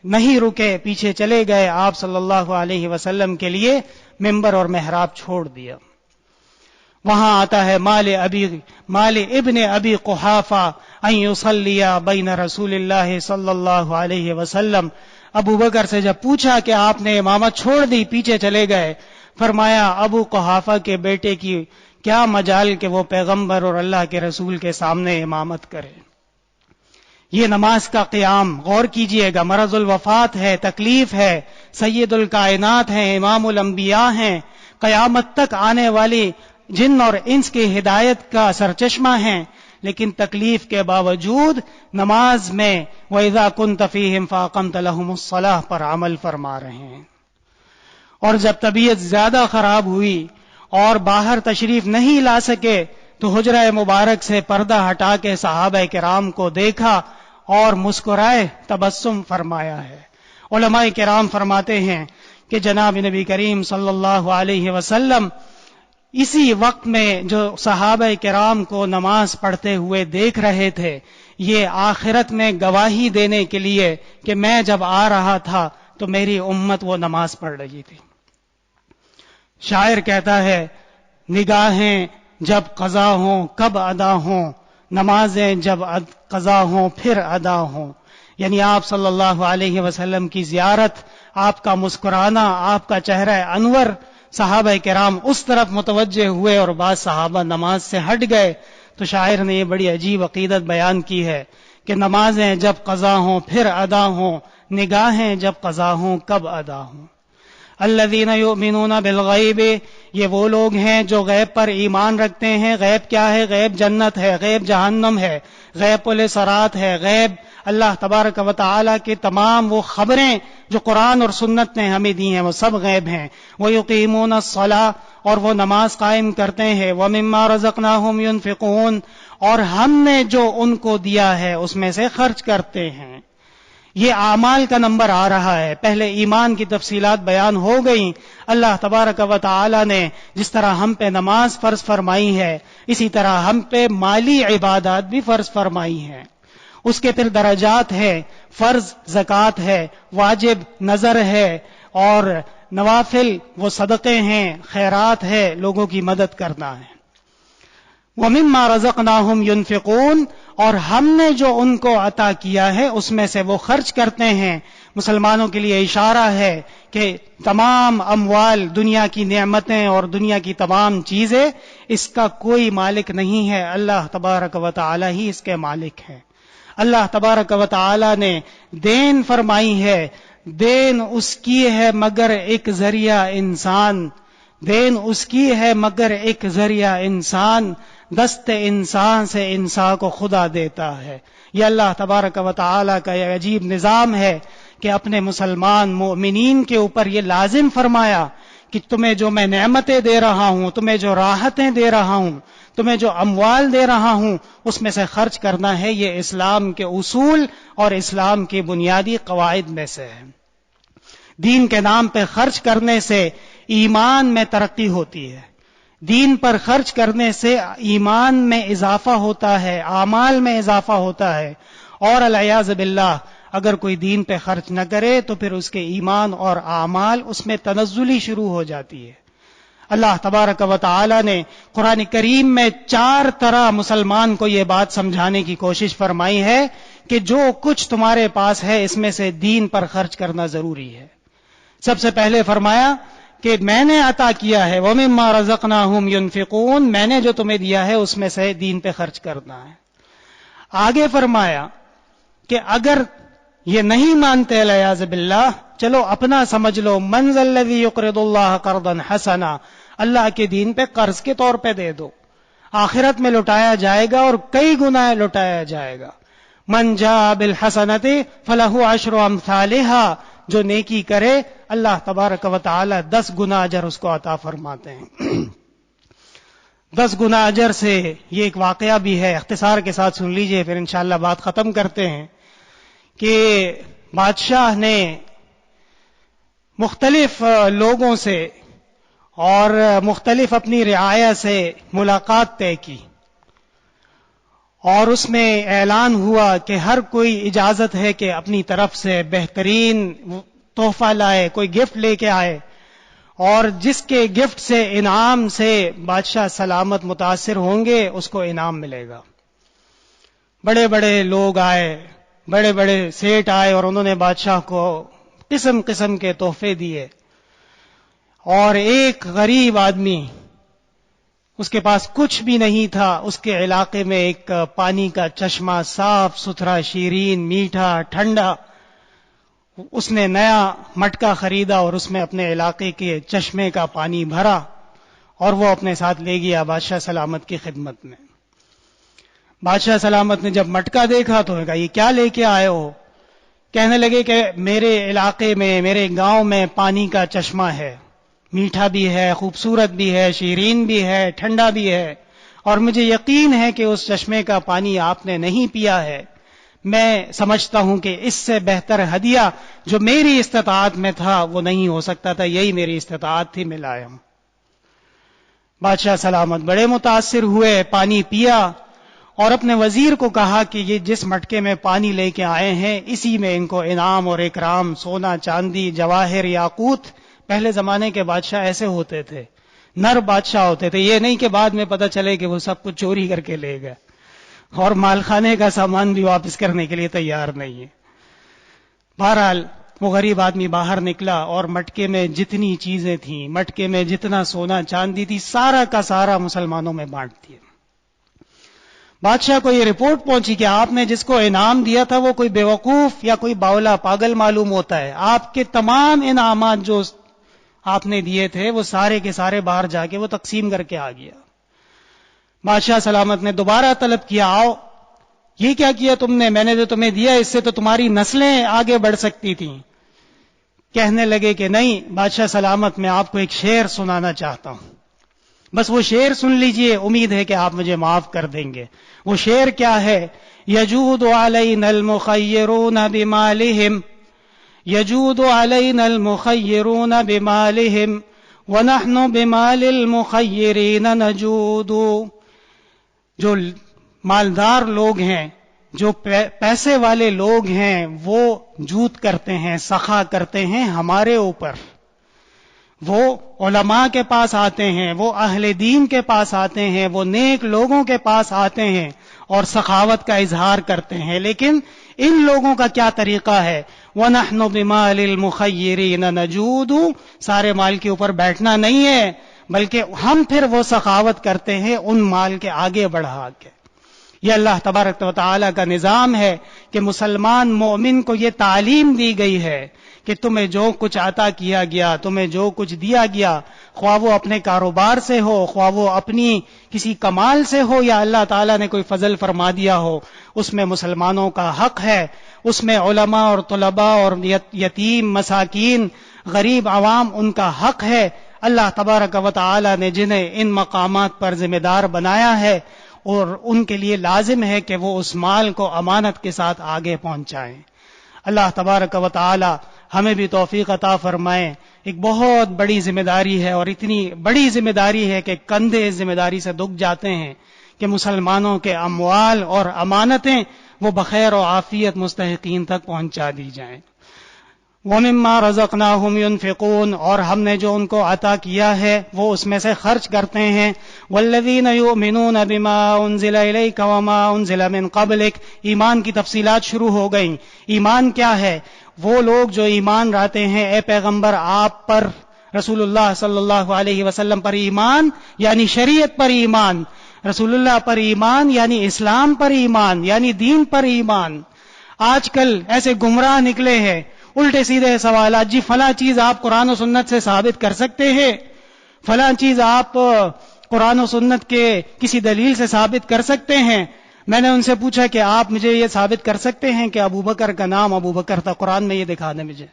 نہیں رکے, پیچھے چلے گئے. آپ صلی اللہ علیہ وسلم کے لیے ممبر اور محراب چھوڑ دیا. وہاں آتا ہے مال ابن ابی قحافہ ان یصلی بین رسول اللہ صلی اللہ علیہ وسلم. ابو بکر سے جب پوچھا کہ آپ نے امامت چھوڑ دی, پیچھے چلے گئے, فرمایا ابو قحافہ کے بیٹے کی کیا مجال کہ وہ پیغمبر اور اللہ کے رسول کے سامنے امامت کرے. یہ نماز کا قیام غور کیجئے گا, مرض الوفات ہے, تکلیف ہے, سید الکائنات ہیں, امام الانبیاء ہیں, قیامت تک آنے والی جن اور انس کی ہدایت کا سرچشمہ ہیں, لیکن تکلیف کے باوجود نماز میں وَإِذَا كُنْتَ فِيهِمْ فَأَقَمْتَ لَهُمُ الصَّلَاةَ پر عمل فرما رہے ہیں. اور جب طبیعت زیادہ خراب ہوئی اور باہر تشریف نہیں لا سکے تو حجرہ مبارک سے پردہ ہٹا کے صحابہ کرام کو دیکھا اور مسکرائے, تبسم فرمایا ہے. علماء کرام فرماتے ہیں کہ جناب نبی کریم صلی اللہ علیہ وسلم اسی وقت میں جو صحابہ کرام کو نماز پڑھتے ہوئے دیکھ رہے تھے, یہ آخرت میں گواہی دینے کے لیے کہ میں جب آ رہا تھا تو میری امت وہ نماز پڑھ رہی تھی. شاعر کہتا ہے نگاہیں جب قضا ہوں کب ادا ہوں, نمازیں جب قضا ہوں پھر ادا ہوں. یعنی آپ صلی اللہ علیہ وسلم کی زیارت, آپ کا مسکرانا, آپ کا چہرہ انور, صحابہ کرام اس طرف متوجہ ہوئے اور بعض صحابہ نماز سے ہٹ گئے. تو شاعر نے یہ بڑی عجیب عقیدت بیان کی ہے کہ نمازیں جب قضا ہوں پھر ادا ہوں, نگاہیں جب قضا ہوں کب ادا ہوں. الذین یؤمنون بالغیب, یہ وہ لوگ ہیں جو غیب پر ایمان رکھتے ہیں. غیب کیا ہے؟ غیب جنت ہے, غیب جہنم ہے, غیب پل صراط ہے, غیب اللہ تبارک و تعالی کی تمام وہ خبریں جو قرآن اور سنت نے ہمیں دی ہیں وہ سب غیب ہیں. وَيُقِيمُونَ الصَّلَاةَ, اور وہ نماز قائم کرتے ہیں. وَمِمَّا رَزَقْنَاهُمْ يُنْفِقُونَ, اور ہم نے جو ان کو دیا ہے اس میں سے خرچ کرتے ہیں. یہ اعمال کا نمبر آ رہا ہے. پہلے ایمان کی تفصیلات بیان ہو گئیں. اللہ تبارک و تعالی نے جس طرح ہم پہ نماز فرض فرمائی ہے اسی طرح ہم پہ مالی عبادات بھی فرض فرمائی ہیں. اس کے پھر درجات ہے, فرض زکوٰۃ ہے, واجب نذر ہے, اور نوافل وہ صدقے ہیں, خیرات ہے, لوگوں کی مدد کرنا ہے. وَمِمَّا رَزَقْنَاهُمْ يُنْفِقُونَ, اور ہم نے جو ان کو عطا کیا ہے اس میں سے وہ خرچ کرتے ہیں. مسلمانوں کے لیے اشارہ ہے کہ تمام اموال, دنیا کی نعمتیں اور دنیا کی تمام چیزیں, اس کا کوئی مالک نہیں ہے, اللہ تبارک و تعالی ہی اس کے مالک ہیں. اللہ تبارک و تعالی نے دین فرمائی ہے, دین اس کی ہے مگر ایک ذریعہ انسان, دین اس کی ہے مگر ایک ذریعہ انسان, دست انسان سے انسان کو خدا دیتا ہے. یہ اللہ تبارک و تعالی کا یہ عجیب نظام ہے کہ اپنے مسلمان مومنین کے اوپر یہ لازم فرمایا کہ تمہیں جو میں نعمتیں دے رہا ہوں, تمہیں جو راحتیں دے رہا ہوں, تمہیں جو اموال دے رہا ہوں, اس میں سے خرچ کرنا ہے. یہ اسلام کے اصول اور اسلام کی بنیادی قواعد میں سے ہے. دین کے نام پہ خرچ کرنے سے ایمان میں ترقی ہوتی ہے, دین پر خرچ کرنے سے ایمان میں اضافہ ہوتا ہے, اعمال میں اضافہ ہوتا ہے. اور العیاذ باللہ اگر کوئی دین پہ خرچ نہ کرے تو پھر اس کے ایمان اور اعمال اس میں تنزلی شروع ہو جاتی ہے. اللہ تبارک و تعالی نے قرآن کریم میں 4 طرح مسلمان کو یہ بات سمجھانے کی کوشش فرمائی ہے کہ جو کچھ تمہارے پاس ہے اس میں سے دین پر خرچ کرنا ضروری ہے. سب سے پہلے فرمایا کہ میں نے عطا کیا ہے, وَمِمَّا رَزَقْنَاهُمْ يُنْفِقُونَ, میں نے جو تمہیں دیا ہے اس میں سے دین پہ خرچ کرنا ہے. آگے فرمایا کہ اگر یہ نہیں مانتے العیاذ باللہ, چلو اپنا سمجھ لو, مَنْ ذَا الَّذِي يُقْرِضُ اللَّهَ قَرْضًا حَسَنًا, اللہ کے دین پہ قرض کے طور پہ دے دو, آخرت میں لٹایا جائے گا اور کئی گنا لٹایا جائے گا. مَنْ جَاءَ بِالْحَسَنَةِ فَلَهُ عَشْرُ أَمْثَالِهَا, جو نیکی کرے اللہ تبارک و تعالی 10 گنا اجر اس کو عطا فرماتے ہیں 10 گنا اجر سے یہ ایک واقعہ بھی ہے، اختصار کے ساتھ سن لیجئے پھر انشاءاللہ بات ختم کرتے ہیں، کہ بادشاہ نے مختلف لوگوں سے اور مختلف اپنی رعایا سے ملاقات طے کی، اور اس میں اعلان ہوا کہ ہر کوئی اجازت ہے کہ اپنی طرف سے بہترین تحفہ لائے، کوئی گفٹ لے کے آئے، اور جس کے گفٹ سے انعام سے بادشاہ سلامت متاثر ہوں گے اس کو انعام ملے گا۔ بڑے بڑے لوگ آئے، بڑے بڑے سیٹ آئے اور انہوں نے بادشاہ کو قسم قسم کے تحفے دیے، اور ایک غریب آدمی اس کے پاس کچھ بھی نہیں تھا، اس کے علاقے میں ایک پانی کا چشمہ صاف ستھرا شیرین میٹھا ٹھنڈا، اس نے نیا مٹکا خریدا اور اس میں اپنے علاقے کے چشمے کا پانی بھرا اور وہ اپنے ساتھ لے گیا بادشاہ سلامت کی خدمت میں۔ بادشاہ سلامت نے جب مٹکا دیکھا تو کہا یہ کیا لے کے آئے ہو؟ کہنے لگے کہ میرے علاقے میں میرے گاؤں میں پانی کا چشمہ ہے، میٹھا بھی ہے، خوبصورت بھی ہے، شیرین بھی ہے، ٹھنڈا بھی ہے، اور مجھے یقین ہے کہ اس چشمے کا پانی آپ نے نہیں پیا ہے۔ میں سمجھتا ہوں کہ اس سے بہتر ہدیہ جو میری استطاعت میں تھا وہ نہیں ہو سکتا تھا، یہی میری استطاعت تھی، میں لایا ہوں۔ بادشاہ سلامت بڑے متاثر ہوئے، پانی پیا اور اپنے وزیر کو کہا کہ یہ جس مٹکے میں پانی لے کے آئے ہیں اسی میں ان کو انعام اور اکرام، سونا چاندی جواہر یاقوت، پہلے زمانے کے بادشاہ ایسے ہوتے تھے، نر بادشاہ ہوتے تھے، یہ نہیں کہ بعد میں پتہ چلے کہ وہ سب کچھ چوری کر کے لے گئے اور مالخانے کا سامان بھی واپس کرنے کے لیے تیار نہیں ہے۔ بہرحال وہ غریب آدمی باہر نکلا اور مٹکے میں جتنی چیزیں تھیں، مٹکے میں جتنا سونا چاندی تھی، سارا کا سارا مسلمانوں میں بانٹ دیا۔ بادشاہ کو یہ رپورٹ پہنچی کہ آپ نے جس کو انعام دیا تھا وہ کوئی بیوقوف یا کوئی باولا پاگل معلوم ہوتا ہے، آپ کے تمام انعامات جو آپ نے دیے تھے وہ سارے کے سارے باہر جا کے وہ تقسیم کر کے آ گیا۔ بادشاہ سلامت نے دوبارہ طلب کیا، آؤ یہ کیا کیا تم نے؟ میں نے جو تمہیں دیا اس سے تو تمہاری نسلیں آگے بڑھ سکتی تھیں۔ کہنے لگے کہ نہیں بادشاہ سلامت، میں آپ کو ایک شعر سنانا چاہتا ہوں، بس وہ شعر سن لیجئے، امید ہے کہ آپ مجھے معاف کر دیں گے۔ وہ شعر کیا ہے؟ یجود علینا المخیرون بمالہم، یجود علینا المخیرون بمالہم ونحن بمال المخیرین نجود۔ جو مالدار لوگ ہیں، جو پیسے والے لوگ ہیں، وہ جود کرتے ہیں، سخا کرتے ہیں ہمارے اوپر۔ وہ علماء کے پاس آتے ہیں، وہ اہل دین کے پاس آتے ہیں، وہ نیک لوگوں کے پاس آتے ہیں اور سخاوت کا اظہار کرتے ہیں، لیکن ان لوگوں کا کیا طریقہ ہے؟ وَنَحْنُ بِمَالِ الْمُخَيِّرِينَ نَجُودُ، سارے مال کے اوپر بیٹھنا نہیں ہے، بلکہ ہم پھر وہ سخاوت کرتے ہیں ان مال کے آگے بڑھا کے۔ یہ اللہ تبارک و تعالی کا نظام ہے کہ مسلمان مومن کو یہ تعلیم دی گئی ہے کہ تمہیں جو کچھ عطا کیا گیا، تمہیں جو کچھ دیا گیا، خواہ وہ اپنے کاروبار سے ہو، خواہ وہ اپنی کسی کمال سے ہو، یا اللہ تعالیٰ نے کوئی فضل فرما دیا ہو، اس میں مسلمانوں کا حق ہے، اس میں علماء اور طلباء اور یتیم مساکین غریب عوام ان کا حق ہے۔ اللہ تبارک و تعالیٰ نے جنہیں ان مقامات پر ذمہ دار بنایا ہے اور ان کے لیے لازم ہے کہ وہ اس مال کو امانت کے ساتھ آگے پہنچائیں۔ اللہ تبارک و تعالی ہمیں بھی توفیق عطا فرمائے۔ ایک بہت بڑی ذمہ داری ہے، اور اتنی بڑی ذمہ داری ہے کہ کندھے اس ذمہ داری سے دکھ جاتے ہیں کہ مسلمانوں کے اموال اور امانتیں وہ بخیر و عافیت مستحقین تک پہنچا دی جائیں۔ وَمِمَّا رَزَقْنَاهُمْ يُنْفِقُونَ، اور ہم نے جو ان کو عطا کیا ہے وہ اس میں سے خرچ کرتے ہیں۔ وَالَّذِينَ يُؤْمِنُونَ بِمَا أُنزِلَ إِلَيْكَ وَمَا أُنزِلَ مِن قَبْلِكَ، ایمان کی تفصیلات شروع ہو گئیں۔ ایمان کیا ہے؟ وہ لوگ جو ایمان لاتے ہیں اے پیغمبر آپ پر، رسول اللہ صلی اللہ علیہ وسلم پر ایمان یعنی شریعت پر ایمان، رسول اللہ پر ایمان یعنی اسلام پر ایمان یعنی دین پر ایمان۔ آج کل ایسے گمراہ نکلے ہیں، الٹے سیدھے سوالات، جی فلاں چیز آپ قرآن و سنت سے ثابت کر سکتے ہیں، فلاں چیز آپ قرآن و سنت کے کسی دلیل سے ثابت کر سکتے ہیں۔ میں نے ان سے پوچھا کہ آپ مجھے یہ ثابت کر سکتے ہیں کہ ابو بکر کا نام ابو بکر تھا؟ قرآن میں یہ دکھا دیں مجھے۔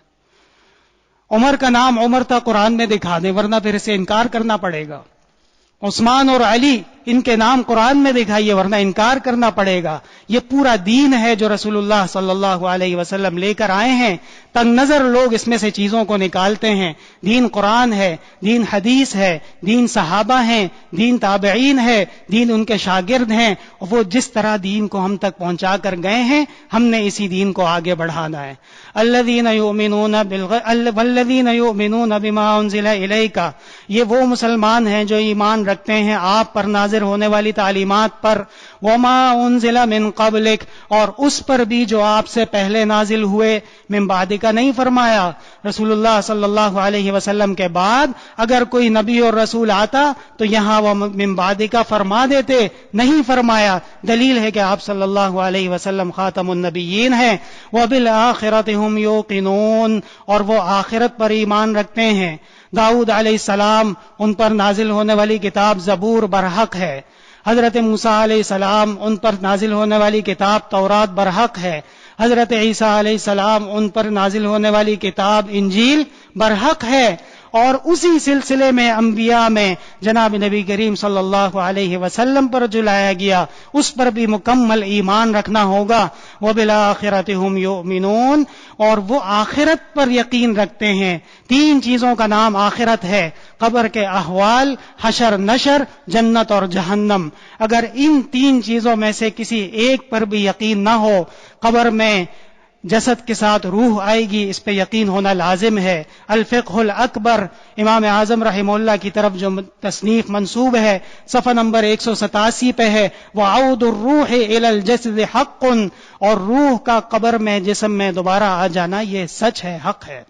عمر کا نام عمر تھا قرآن میں دکھا دیں ورنہ پھر اسے انکار کرنا پڑے گا. عثمان اور علی ان کے نام قرآن میں دکھائیے ورنہ انکار کرنا پڑے گا. یہ پورا دین ہے جو رسول اللہ صلی اللہ علیہ وسلم لے کر آئے ہیں. تنگ نظر لوگ اس میں سے چیزوں کو نکالتے ہیں. دین قرآن ہے، دین حدیث ہے، دین صحابہ ہیں، دین تابعین ہے، دین ان کے شاگرد ہیں. وہ جس طرح دین کو ہم تک پہنچا کر گئے ہیں ہم نے اسی دین کو آگے بڑھانا ہے. الذین یؤمنون والذین یؤمنون بما انزل الیک، یہ وہ مسلمان ہیں جو ایمان رکھتے ہیں آپ پر نازل ہونے والی تعلیمات پر. وما انزل من قبلک، اور اس پر بھی جو آپ سے پہلے نازل ہوئے. من بعد کا نہیں فرمایا. رسول اللہ صلی اللہ علیہ وسلم کے بعد اگر کوئی نبی اور رسول آتا تو یہاں وہ من بعد کا فرما دیتے، نہیں فرمایا. دلیل ہے کہ آپ صلی اللہ علیہ وسلم خاتم النبیین ہیں. وبالآخرۃ ہم یوقنون، اور وہ آخرت پر ایمان رکھتے ہیں. داؤد علیہ السلام ان پر نازل ہونے والی کتاب زبور برحق ہے. حضرت موسیٰ علیہ السلام ان پر نازل ہونے والی کتاب تورات برحق ہے. حضرت عیسیٰ علیہ السلام ان پر نازل ہونے والی کتاب انجیل برحق ہے. اور اسی سلسلے میں انبیاء میں جناب نبی کریم صلی اللہ علیہ وسلم پر جو لایا گیا اس پر بھی مکمل ایمان رکھنا ہوگا. وبالآخرۃ ہم یؤمنون، اور وہ آخرت پر یقین رکھتے ہیں. تین چیزوں کا نام آخرت ہے: قبر کے احوال، حشر نشر، جنت اور جہنم. اگر ان تین چیزوں میں سے کسی ایک پر بھی یقین نہ ہو، قبر میں جسد کے ساتھ روح آئے گی، اس پہ یقین ہونا لازم ہے. الفقہ الاکبر امام اعظم رحمہ اللہ کی طرف جو تصنیف منسوب ہے صفحہ نمبر 187 پہ ہے، وعود الروح الی الجسد حق، اور روح کا قبر میں جسم میں دوبارہ آ جانا یہ سچ ہے، حق ہے.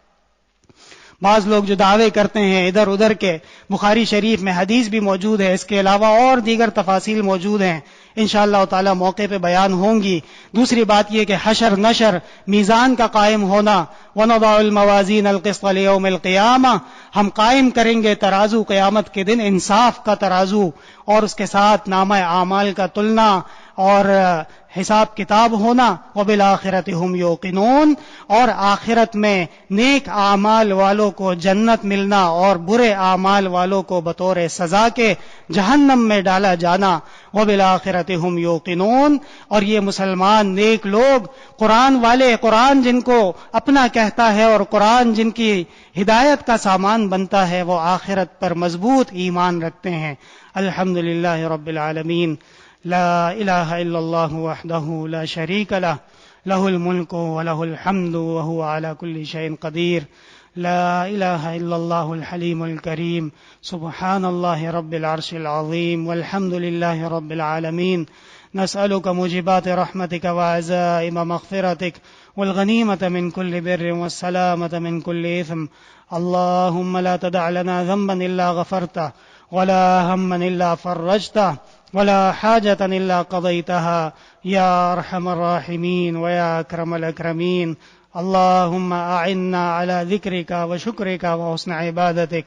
بعض لوگ جو دعوے کرتے ہیں ادھر ادھر کے، بخاری شریف میں حدیث بھی موجود ہے، اس کے علاوہ اور دیگر تفاصیل موجود ہیں، انشاءاللہ تعالی موقع پہ بیان ہوں گی. دوسری بات یہ کہ حشر نشر، میزان کا قائم ہونا. وَنَضَعُ الْمَوَازِينَ الْقِسْطَ لِيَوْمِ الْقِيَامَةِ، ہم قائم کریں گے ترازو قیامت کے دن، انصاف کا ترازو، اور اس کے ساتھ نامہ اعمال کا تلنا اور حساب کتاب ہونا. وبالآخرۃ ہم یوقنون، اور آخرت میں نیک اعمال والوں کو جنت ملنا اور برے اعمال والوں کو بطور سزا کے جہنم میں ڈالا جانا. وبالآخرۃ ہم یوقنون، اور یہ مسلمان نیک لوگ، قرآن والے، قرآن جن کو اپنا کہتا ہے اور قرآن جن کی ہدایت کا سامان بنتا ہے، وہ آخرت پر مضبوط ایمان رکھتے ہیں. الحمدللہ رب العالمین. لا الہ الا اللہ وحدہ لا شریک لہ، لہ الملک ولہ الحمد وہو علی کل شیء قدیر. لا الہ الا اللہ الحلیم الکریم. سبحان اللہ رب العرش العظیم والحمد للہ رب العالمین. نسألك موجبات رحمتك وعزائم مغفرتك والغنيمة من كل بر والسلامة من كل إثم. اللهم لا تدع لنا ذنبا إلا غفرته ولا هما إلا فرجته ولا حاجة إلا قضيتها يا أرحم الراحمين ويا أكرم الأكرمين. اللهم أعنا على ذكرك وشكرك وحسن عبادتك.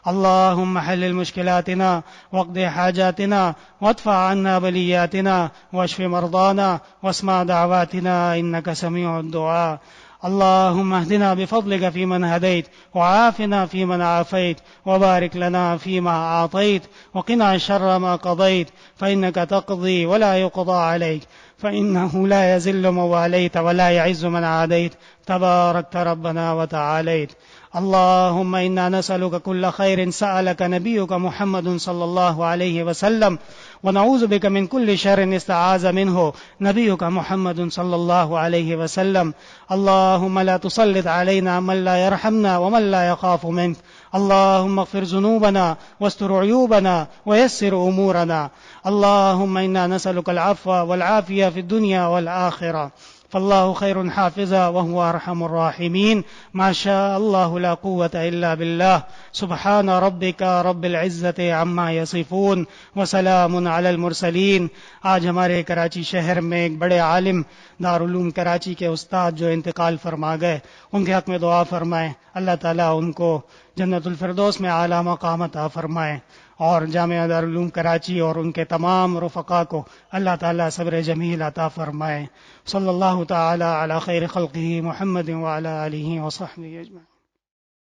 اللهم حلل مشكلاتنا واقض حاجاتنا وادفع عنا بلياتنا واشف مرضانا واسمع دعواتنا إنك سميع الدعاء. اللهم اهدنا بفضلك فيمن هديت وعافنا فيمن عافيت وبارك لنا فيما أعطيت وقنا شر ما قضيت فإنك تقضي ولا يقضى عليك فإنه لا يذل من واليت ولا يعز من عاديت تباركت ربنا وتعاليت. اللهم إنا نسألك كل خير سألك نبيك محمد صلى الله عليه وسلم ونعوذ بك من كل شر استعاذ منه نبيك محمد صلى الله عليه وسلم. اللهم لا تسلط علينا من لا يرحمنا ومن لا يخاف منك. اللهم اغفر ذنوبنا واستر عيوبنا ويسر أمورنا. اللهم إنا نسألك العفو والعافية في الدنيا والآخرة. فالله خير حافظا وهو أرحم الراحمين. ما شاء الله لا قوة إلا بالله. سبحان ربك رب العزة عما يصفون وسلام على المرسلين. آج ہمارے کراچی شہر میں ایک بڑے عالم دارالعلوم کراچی کے استاد جو انتقال فرما گئے، ان کے حق میں دعا فرمائیں. اللہ تعالیٰ ان کو جنت الفردوس میں اعلیٰ مقام عطا فرمائیں، اور جامعہ دارالعلوم کراچی اور ان کے تمام رفقا کو اللہ تعالیٰ صبر جمیل عطا فرمائیں. صلی اللہ تعالی علی خیر خلقہ محمد وعلی آلہ وصحبہ اجمعین.